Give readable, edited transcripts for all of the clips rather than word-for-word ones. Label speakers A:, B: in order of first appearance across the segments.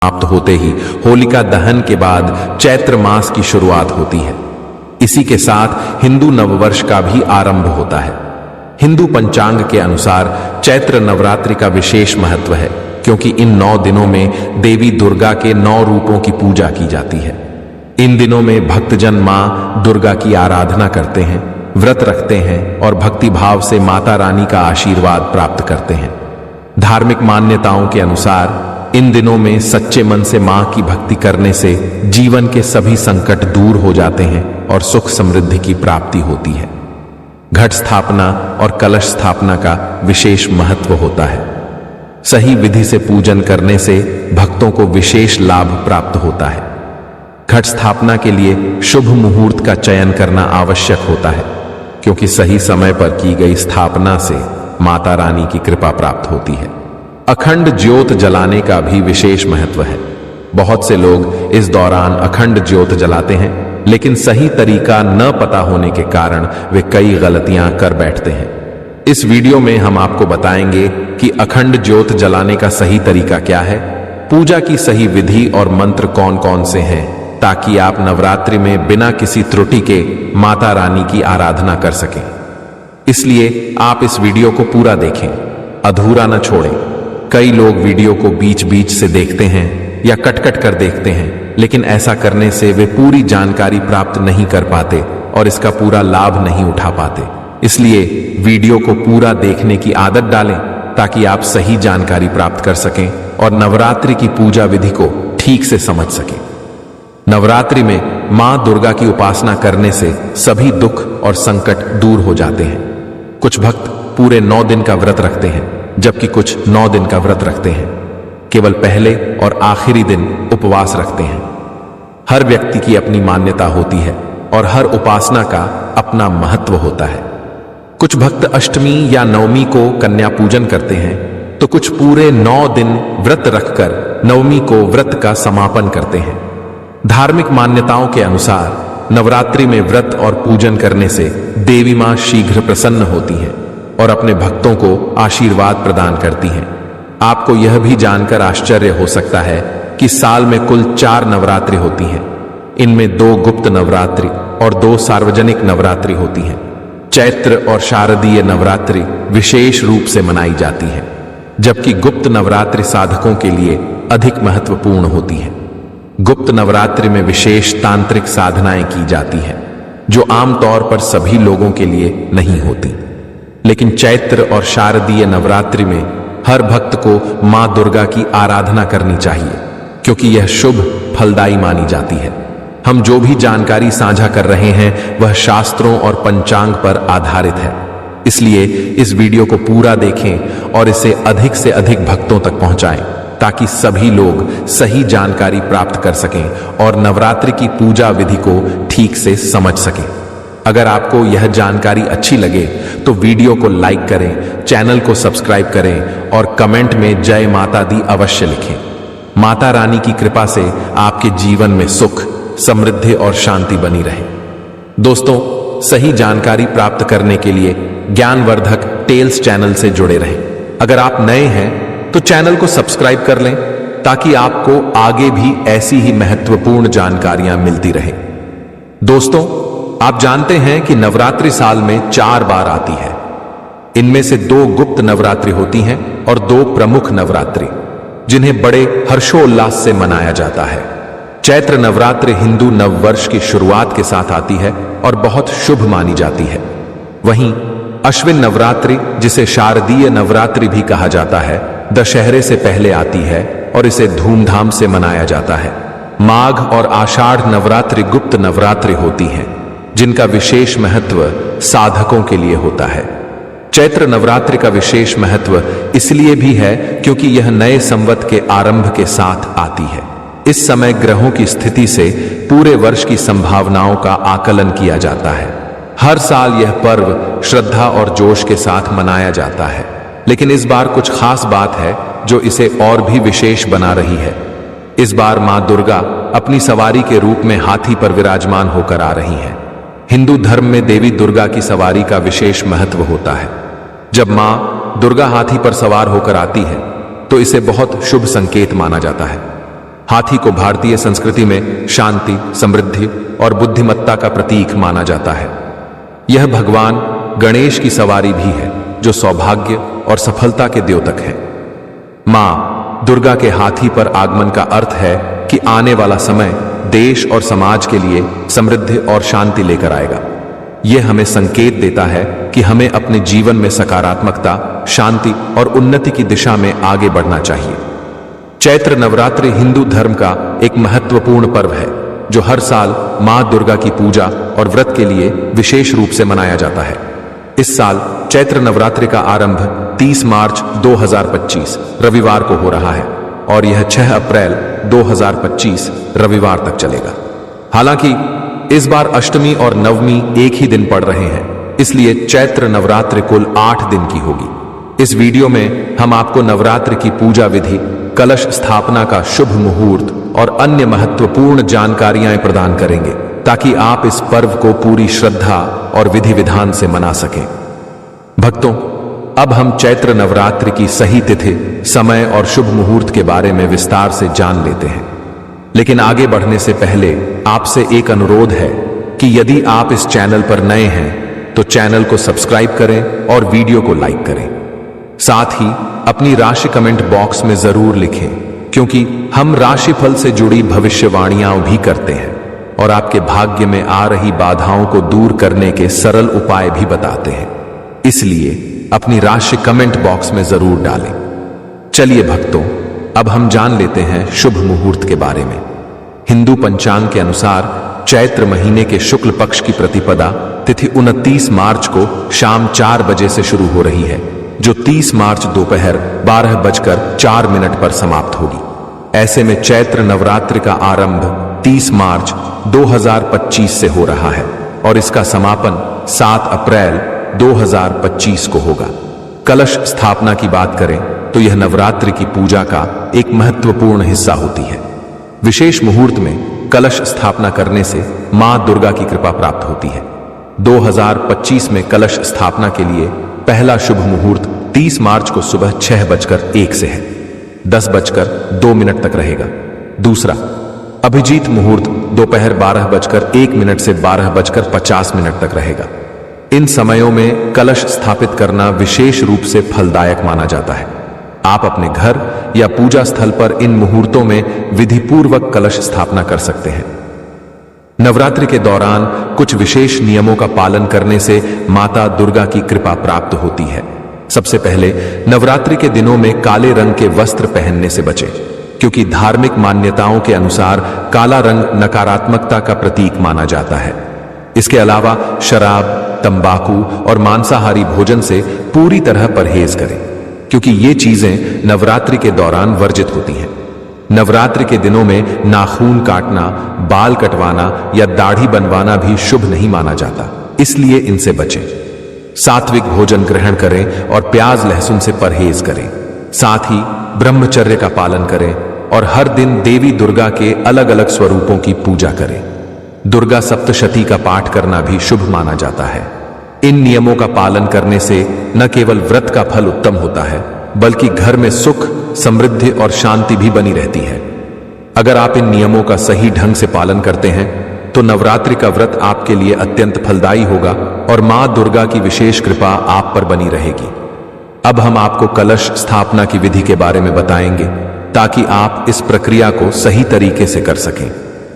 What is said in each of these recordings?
A: समाप्त होते ही होलिका दहन के बाद चैत्र मास की शुरुआत होती है। इसी के साथ हिंदू नववर्ष का भी आरंभ होता है। हिंदू पंचांग के अनुसार चैत्र नवरात्रि का विशेष महत्व है, क्योंकि इन 9 दिनों में देवी दुर्गा के 9 रूपों की पूजा की जाती है। इन दिनों में भक्तजन मां दुर्गा की आराधना करते हैं, व्रत रखते हैं और भक्ति भाव से माता रानी का आशीर्वाद प्राप्त करते हैं। धार्मिक मान्यताओं के अनुसार इन दिनों में सच्चे मन से मां की भक्ति करने से जीवन के सभी संकट दूर हो जाते हैं और सुख समृद्धि की प्राप्ति होती है। घट स्थापना और कलश स्थापना का विशेष महत्व होता है। सही विधि से पूजन करने से भक्तों को विशेष लाभ प्राप्त होता है। घट स्थापना के लिए शुभ मुहूर्त का चयन करना आवश्यक होता है, क्योंकि सही समय पर की गई स्थापना से माता रानी की कृपा प्राप्त होती है। अखंड ज्योत जलाने का भी विशेष महत्व है। बहुत से लोग इस दौरान अखंड ज्योत जलाते हैं, लेकिन सही तरीका न पता होने के कारण वे कई गलतियां कर बैठते हैं। इस वीडियो में हम आपको बताएंगे कि अखंड ज्योत जलाने का सही तरीका क्या है, पूजा की सही विधि और मंत्र कौन कौन से हैं, ताकि आप नवरात्रि में बिना किसी त्रुटि के माता रानी की आराधना कर सकें। इसलिए आप इस वीडियो को पूरा देखें, अधूरा न छोड़ें। कई लोग वीडियो को बीच बीच से देखते हैं या कट कट कर देखते हैं, लेकिन ऐसा करने से वे पूरी जानकारी प्राप्त नहीं कर पाते और इसका पूरा लाभ नहीं उठा पाते। इसलिए वीडियो को पूरा देखने की आदत डालें, ताकि आप सही जानकारी प्राप्त कर सकें और नवरात्रि की पूजा विधि को ठीक से समझ सकें। नवरात्रि में मां दुर्गा की उपासना करने से सभी दुख और संकट दूर हो जाते हैं। कुछ भक्त पूरे 9 दिन का व्रत रखते हैं, जबकि कुछ 9 दिन का व्रत रखते हैं। केवल पहले और आखिरी दिन उपवास रखते हैं। हर व्यक्ति की अपनी मान्यता होती है और हर उपासना का अपना महत्व होता है। कुछ भक्त अष्टमी या नवमी को कन्या पूजन करते हैं, तो कुछ पूरे 9 दिन व्रत रखकर नवमी को व्रत का समापन करते हैं। धार्मिक मान्यताओं के अनुसार नवरात्रि में व्रत और पूजन करने से देवी मां शीघ्र प्रसन्न होती हैं और अपने भक्तों को आशीर्वाद प्रदान करती हैं। आपको यह भी जानकर आश्चर्य हो सकता है कि साल में कुल 4 नवरात्रि होती हैं। इनमें 2 गुप्त नवरात्रि और 2 सार्वजनिक नवरात्रि होती हैं। चैत्र और शारदीय नवरात्रि विशेष रूप से मनाई जाती है, जबकि गुप्त नवरात्रि साधकों के लिए अधिक महत्वपूर्ण होती है। गुप्त नवरात्रि में विशेष तांत्रिक साधनाएं की जाती हैं, जो आमतौर पर सभी लोगों के लिए नहीं होती। लेकिन चैत्र और शारदीय नवरात्रि में हर भक्त को मां दुर्गा की आराधना करनी चाहिए, क्योंकि यह शुभ फलदायी मानी जाती है। हम जो भी जानकारी साझा कर रहे हैं वह शास्त्रों और पंचांग पर आधारित है। इसलिए इस वीडियो को पूरा देखें और इसे अधिक से अधिक भक्तों तक पहुंचाएं, ताकि सभी लोग सही जानकारी प्राप्त कर सकें और नवरात्रि की पूजा विधि को ठीक से समझ सकें। अगर आपको यह जानकारी अच्छी लगे तो वीडियो को लाइक करें, चैनल को सब्सक्राइब करें और कमेंट में जय माता दी अवश्य लिखें। माता रानी की कृपा से आपके जीवन में सुख, समृद्धि और शांति बनी रहे। दोस्तों, सही जानकारी प्राप्त करने के लिए ज्ञानवर्धक टेल्स चैनल से जुड़े रहें। अगर आप नए हैं तो चैनल को सब्सक्राइब कर लें, ताकि आपको आगे भी ऐसी ही महत्वपूर्ण जानकारियां मिलती रहें। दोस्तों, आप जानते हैं कि नवरात्रि साल में 4 बार आती है। इनमें से 2 गुप्त नवरात्रि होती हैं और 2 प्रमुख नवरात्रि, जिन्हें बड़े हर्षोल्लास से मनाया जाता है। चैत्र नवरात्रि हिंदू नववर्ष की शुरुआत के साथ आती है और बहुत शुभ मानी जाती है। वहीं अश्विन नवरात्रि, जिसे शारदीय नवरात्रि भी कहा जाता है, दशहरे से पहले आती है और इसे धूमधाम से मनाया जाता है। माघ और आषाढ़ नवरात्रि गुप्त नवरात्रि होती हैं, जिनका विशेष महत्व साधकों के लिए होता है। चैत्र नवरात्रि का विशेष महत्व इसलिए भी है क्योंकि यह नए संवत के आरंभ के साथ आती है। इस समय ग्रहों की स्थिति से पूरे वर्ष की संभावनाओं का आकलन किया जाता है। हर साल यह पर्व श्रद्धा और जोश के साथ मनाया जाता है, लेकिन इस बार कुछ खास बात है जो इसे और भी विशेष बना रही है। इस बार मां दुर्गा अपनी सवारी के रूप में हाथी पर विराजमान होकर आ रही हैं। हिंदू धर्म में देवी दुर्गा की सवारी का विशेष महत्व होता है। जब मां दुर्गा हाथी पर सवार होकर आती है तो इसे बहुत शुभ संकेत माना जाता है। हाथी को भारतीय संस्कृति में शांति, समृद्धि और बुद्धिमत्ता का प्रतीक माना जाता है। यह भगवान गणेश की सवारी भी है, जो सौभाग्य और सफलता के द्योतक है। मां दुर्गा के हाथी पर आगमन का अर्थ है कि आने वाला समय देश और समाज के लिए समृद्धि और शांति लेकर आएगा। यह हमें संकेत देता है कि हमें अपने जीवन में सकारात्मकता, शांति और उन्नति की दिशा में आगे बढ़ना चाहिए। चैत्र नवरात्रि हिंदू धर्म का एक महत्वपूर्ण पर्व है, जो हर साल मां दुर्गा की पूजा और व्रत के लिए विशेष रूप से मनाया जाता है। इस साल चैत्र नवरात्रि का आरंभ 30 मार्च 2025 रविवार को हो रहा है और यह 6 अप्रैल 2025 रविवार तक चलेगा। हालांकि इस बार अष्टमी और नवमी एक ही दिन पड़ रहे हैं, इसलिए चैत्र नवरात्रि कुल 8 दिन की होगी। इस वीडियो में हम आपको नवरात्रि की पूजा विधि, कलश स्थापना का शुभ मुहूर्त और अन्य महत्वपूर्ण जानकारियां प्रदान करेंगे, ताकि आप इस पर्व को पूरी श्रद्धा और विधि विधान से मना सकें। भक्तों, अब हम चैत्र नवरात्रि की सही तिथि, समय और शुभ मुहूर्त के बारे में विस्तार से जान लेते हैं। लेकिन आगे बढ़ने से पहले आपसे एक अनुरोध है कि यदि आप इस चैनल पर नए हैं तो चैनल को सब्सक्राइब करें और वीडियो को लाइक करें। साथ ही अपनी राशि कमेंट बॉक्स में जरूर लिखें, क्योंकि हम राशिफल से जुड़ी भविष्यवाणियां भी करते हैं और आपके भाग्य में आ रही बाधाओं को दूर करने के सरल उपाय भी बताते हैं। इसलिए अपनी राशि कमेंट बॉक्स में जरूर डालें। चलिए भक्तों, अब हम जान लेते हैं शुभ मुहूर्त के बारे में। हिंदू पंचांग के अनुसार चैत्र महीने के शुक्ल पक्ष की प्रतिपदा तिथि 29 मार्च को शाम 4 बजे से शुरू हो रही है, जो 30 मार्च दोपहर 12:04 पर समाप्त होगी। ऐसे में चैत्र नवरात्रि का आरंभ 30 मार्च 2025 से हो रहा है और इसका समापन 7 अप्रैल 2025 को होगा। कलश स्थापना की बात करें तो यह नवरात्रि की पूजा का एक महत्वपूर्ण हिस्सा होती है। विशेष मुहूर्त में कलश स्थापना करने से मां दुर्गा की कृपा प्राप्त होती है। 2025 में कलश स्थापना के लिए पहला शुभ मुहूर्त 30 मार्च को सुबह 6:01 से है, 10:02 तक रहेगा। दूसरा अभिजीत मुहूर्त दोपहर 12:01 से 12:50 तक रहेगा। इन समयों में कलश स्थापित करना विशेष रूप से फलदायक माना जाता है। आप अपने घर या पूजा स्थल पर इन मुहूर्तों में विधिपूर्वक कलश स्थापना कर सकते हैं। नवरात्रि के दौरान कुछ विशेष नियमों का पालन करने से माता दुर्गा की कृपा प्राप्त होती है। सबसे पहले नवरात्रि के दिनों में काले रंग के वस्त्र पहनने से बचें, क्योंकि धार्मिक मान्यताओं के अनुसार काला रंग नकारात्मकता का प्रतीक माना जाता है। इसके अलावा शराब, तंबाकू और मांसाहारी भोजन से पूरी तरह परहेज करें, क्योंकि ये चीजें नवरात्रि के दौरान वर्जित होती हैं। नवरात्रि के दिनों में नाखून काटना, बाल कटवाना या दाढ़ी बनवाना भी शुभ नहीं माना जाता, इसलिए इनसे बचें। सात्विक भोजन ग्रहण करें और प्याज लहसुन से परहेज करें। साथ ही ब्रह्मचर्य का पालन करें और हर दिन देवी दुर्गा के अलग अलग स्वरूपों की पूजा करें। दुर्गा सप्तशती का पाठ करना भी शुभ माना जाता है। इन नियमों का पालन करने से न केवल व्रत का फल उत्तम होता है, बल्कि घर में सुख, समृद्धि और शांति भी बनी रहती है। अगर आप इन नियमों का सही ढंग से पालन करते हैं तो नवरात्रि का व्रत आपके लिए अत्यंत फलदायी होगा और मां दुर्गा की विशेष कृपा आप पर बनी रहेगी। अब हम आपको कलश स्थापना की विधि के बारे में बताएंगे, ताकि आप इस प्रक्रिया को सही तरीके से कर सकें।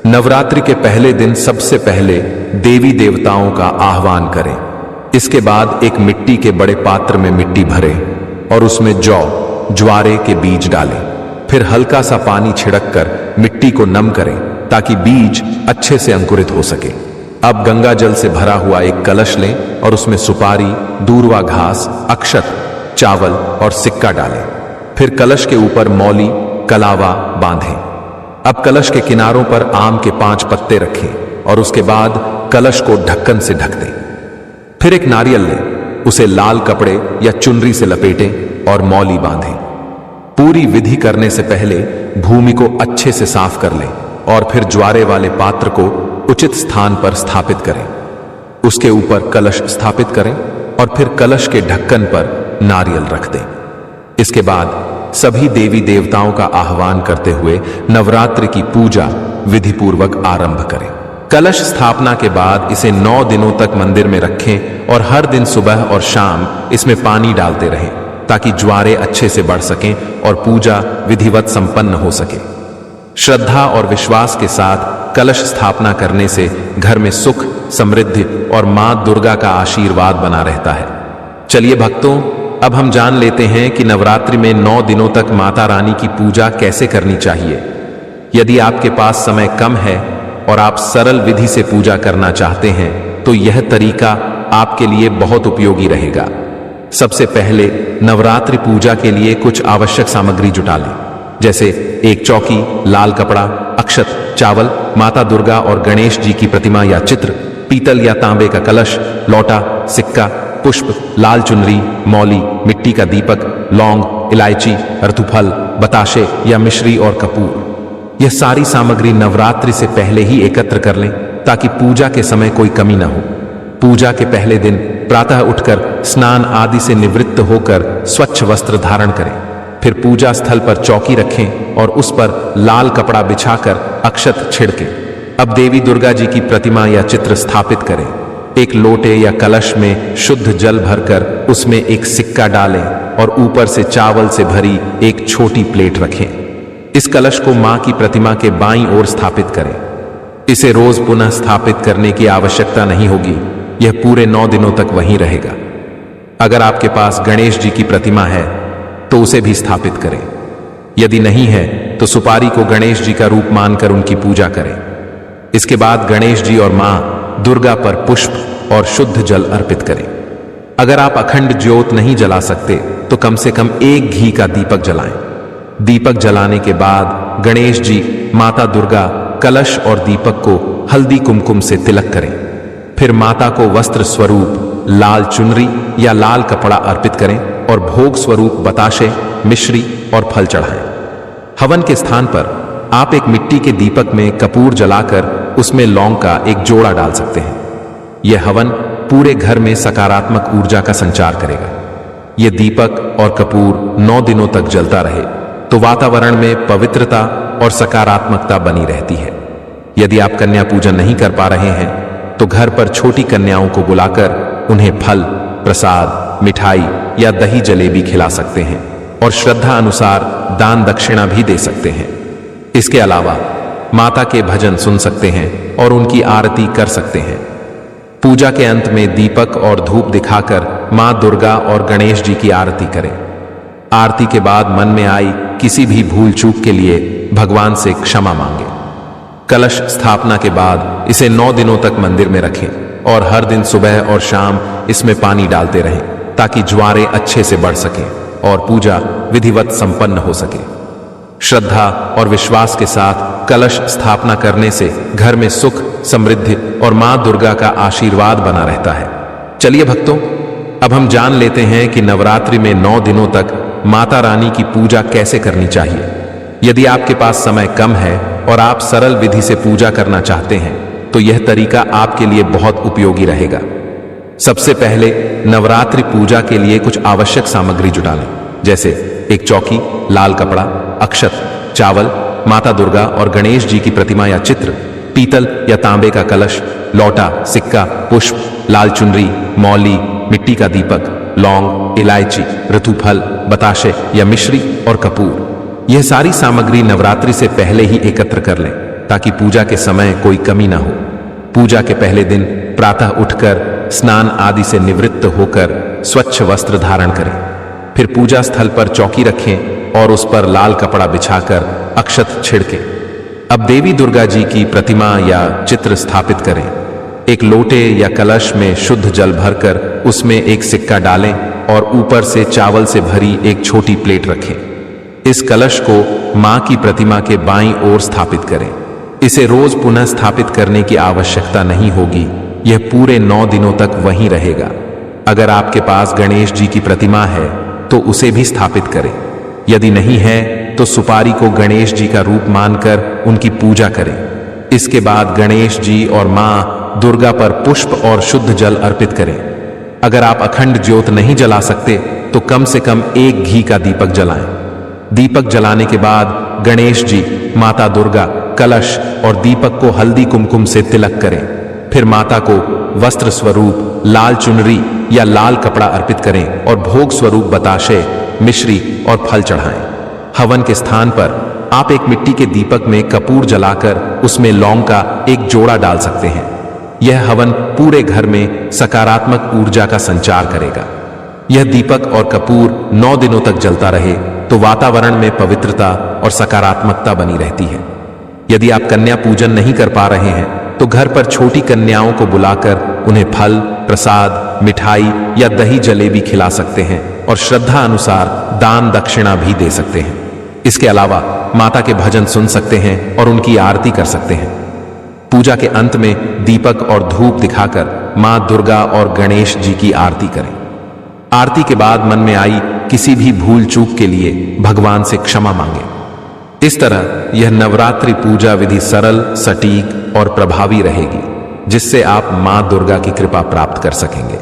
A: नवरात्रि के पहले दिन सबसे पहले देवी देवताओं का आह्वान करें। इसके बाद एक मिट्टी के बड़े पात्र में मिट्टी भरें और उसमें जौ, ज्वारे के बीज डालें। फिर हल्का सा पानी छिड़ककर मिट्टी को नम करें, ताकि बीज अच्छे से अंकुरित हो सके। अब गंगा जल से भरा हुआ एक कलश लें और उसमें सुपारी, दूर्वा घास, अक्षत, चावल और सिक्का डालें। फिर कलश के ऊपर मौली, कलावा बांधें। अब कलश के किनारों पर आम के 5 पत्ते रखें और उसके बाद कलश को ढक्कन से ढक दें। फिर एक नारियल लें, उसे लाल कपड़े या चुनरी से लपेटें और मौली बांधें। पूरी विधि करने से पहले भूमि को अच्छे से साफ कर लें और फिर ज्वारे वाले पात्र को उचित स्थान पर स्थापित करें। उसके ऊपर कलश स्थापित करें और फिर कलश के ढक्कन पर नारियल रख दें। इसके बाद सभी देवी देवताओं का आह्वान करते हुए नवरात्रि की पूजा विधिपूर्वक आरंभ करें। कलश स्थापना के बाद इसे 9 दिनों तक मंदिर में रखें और हर दिन सुबह और शाम इसमें पानी डालते रहें ताकि ज्वारे अच्छे से बढ़ सकें और पूजा विधिवत संपन्न हो सके। श्रद्धा और विश्वास के साथ कलश स्थापना करने से घर में सुख, समृद्धि और मां दुर्गा का आशीर्वाद बना रहता है। चलिए भक्तों, अब हम जान लेते हैं कि नवरात्रि में 9 दिनों तक माता रानी की पूजा कैसे करनी चाहिए। यदि आपके पास समय कम है और आप सरल विधि से पूजा करना चाहते हैं तो यह तरीका आपके लिए बहुत उपयोगी रहेगा। सबसे पहले नवरात्रि पूजा के लिए कुछ आवश्यक सामग्री जुटा लें, जैसे एक चौकी, लाल कपड़ा, अक्षत, चावल, माता दुर्गा और गणेश जी की प्रतिमा या चित्र, पीतल या तांबे का कलश, लौटा, सिक्का, पुष्प, लाल चुनरी, मौली, मिट्टी का दीपक, लौंग, इलायची, रतुफल, बताशे या मिश्री और कपूर। यह सारी सामग्री नवरात्रि से पहले ही एकत्र कर लें ताकि पूजा के समय कोई कमी न हो। पूजा के पहले दिन प्रातः उठकर स्नान आदि से निवृत्त होकर स्वच्छ वस्त्र धारण करें। फिर पूजा स्थल पर चौकी रखें और उस पर लाल कपड़ा बिछाकर अक्षत छिड़कें। अब देवी दुर्गा जी की प्रतिमा या चित्र स्थापित करें। एक लोटे या कलश में शुद्ध जल भरकर उसमें एक सिक्का डालें और ऊपर से चावल से भरी एक छोटी प्लेट रखें। इस कलश को मां की प्रतिमा के बाईं ओर स्थापित करें। इसे रोज पुनः स्थापित करने की आवश्यकता नहीं होगी, यह पूरे 9 दिनों तक वहीं रहेगा। अगर आपके पास गणेश जी की प्रतिमा है तो उसे भी स्थापित करें। यदि नहीं है तो सुपारी को गणेश जी का रूप मानकर उनकी पूजा करें। इसके बाद गणेश जी और मां दुर्गा पर पुष्प और शुद्ध जल अर्पित करें। अगर आप अखंड ज्योत नहीं जला सकते तो कम से कम एक घी का दीपक जलाएं। दीपक जलाने के बाद गणेश जी, माता दुर्गा, कलश और दीपक को हल्दी कुमकुम से तिलक करें। फिर माता को वस्त्र स्वरूप लाल चुनरी या लाल कपड़ा अर्पित करें और भोग स्वरूप बताशे, मिश्री और फल चढ़ाएं। हवन के स्थान पर आप एक मिट्टी के दीपक में कपूर जलाकर उसमें लौंग का एक जोड़ा डाल सकते हैं। यह हवन पूरे घर में सकारात्मक ऊर्जा का संचार करेगा। यह दीपक और कपूर 9 दिनों तक जलता रहे तो वातावरण में पवित्रता और सकारात्मकता बनी रहती है। यदि आप कन्या पूजन नहीं कर पा रहे हैं तो घर पर छोटी कन्याओं को बुलाकर उन्हें फल, प्रसाद, मिठाई या दही जलेबी खिला सकते हैं और श्रद्धा अनुसार दान दक्षिणा भी दे सकते हैं। इसके अलावा माता के भजन सुन सकते हैं और उनकी आरती कर सकते हैं। पूजा के अंत में दीपक और धूप दिखाकर मां दुर्गा और गणेश जी की आरती करें। आरती के बाद मन में आई किसी भी भूल चूक के लिए भगवान से क्षमा मांगे। कलश स्थापना के बाद इसे 9 दिनों तक मंदिर में रखें और हर दिन सुबह और शाम इसमें पानी डालते रहें ताकि ज्वारे अच्छे से बढ़ सकें और पूजा विधिवत संपन्न हो सके। श्रद्धा और विश्वास के साथ कलश स्थापना करने से घर में सुख, समृद्धि और मां दुर्गा का आशीर्वाद बना रहता है। चलिए भक्तों, अब हम जान लेते हैं कि नवरात्रि में 9 दिनों तक माता रानी की पूजा कैसे करनी चाहिए। यदि आपके पास समय कम है और आप सरल विधि से पूजा करना चाहते हैं तो यह तरीका आपके लिए बहुत उपयोगी रहेगा। सबसे पहले नवरात्रि पूजा के लिए कुछ आवश्यक सामग्री जुटा लें, जैसे एक चौकी, लाल कपड़ा, अक्षत, चावल, माता दुर्गा और गणेश जी की प्रतिमा या चित्र, पीतल या तांबे का कलश, लौटा, सिक्का, पुष्प, लाल चुनरी, मौली, मिट्टी का दीपक, लौंग, इलायची, रतुफल, बताशे या मिश्री और कपूर। यह सारी सामग्री नवरात्रि से पहले ही एकत्र कर लें ताकि पूजा के समय कोई कमी ना हो। पूजा के पहले दिन प्रातः उठकर स्नान आदि से निवृत्त होकर स्वच्छ वस्त्र धारण करें। फिर पूजा स्थल पर चौकी रखें और उस पर लाल कपड़ा बिछाकर अक्षत छिड़कें। अब देवी दुर्गा जी की प्रतिमा या चित्र स्थापित करें। एक लोटे या कलश में शुद्ध जल भरकर उसमें एक सिक्का डालें और ऊपर से चावल से भरी एक छोटी प्लेट रखें। इस कलश को मां की प्रतिमा के बाईं ओर स्थापित करें। इसे रोज पुनः स्थापित करने की आवश्यकता नहीं होगी, यह पूरे 9 दिनों तक वहीं रहेगा। अगर आपके पास गणेश जी की प्रतिमा है तो उसे भी स्थापित करें। यदि नहीं है तो सुपारी को गणेश जी का रूप मानकर उनकी पूजा करें। इसके बाद गणेश जी और मां दुर्गा पर पुष्प और शुद्ध जल अर्पित करें। अगर आप अखंड ज्योत नहीं जला सकते तो कम से कम एक घी का दीपक जलाएं। दीपक जलाने के बाद गणेश जी, माता दुर्गा, कलश और दीपक को हल्दी कुमकुम से तिलक करें। फिर माता को वस्त्र स्वरूप लाल चुनरी या लाल कपड़ा अर्पित करें और भोग स्वरूप बताशे, मिश्री और फल चढ़ाएं। हवन के स्थान पर आप एक मिट्टी के दीपक में कपूर जलाकर उसमें लौंग का एक जोड़ा डाल सकते हैं। यह हवन पूरे घर में सकारात्मक ऊर्जा का संचार करेगा। यह दीपक और कपूर 9 दिनों तक जलता रहे तो वातावरण में पवित्रता और सकारात्मकता बनी रहती है। यदि आप कन्या पूजन नहीं कर पा रहे हैं तो घर पर छोटी कन्याओं को बुलाकर उन्हें फल, प्रसाद, मिठाई या दही जलेबी खिला सकते हैं और श्रद्धा अनुसार दान दक्षिणा भी दे सकते हैं। इसके अलावा माता के भजन सुन सकते हैं और उनकी आरती कर सकते हैं। पूजा के अंत में दीपक और धूप दिखाकर मां दुर्गा और गणेश जी की आरती करें। आरती के बाद मन में आई किसी भी भूल चूक के लिए भगवान से क्षमा मांगे। इस तरह यह नवरात्रि पूजा विधि सरल, सटीक और प्रभावी रहेगी, जिससे आप मां दुर्गा की कृपा प्राप्त कर सकेंगे।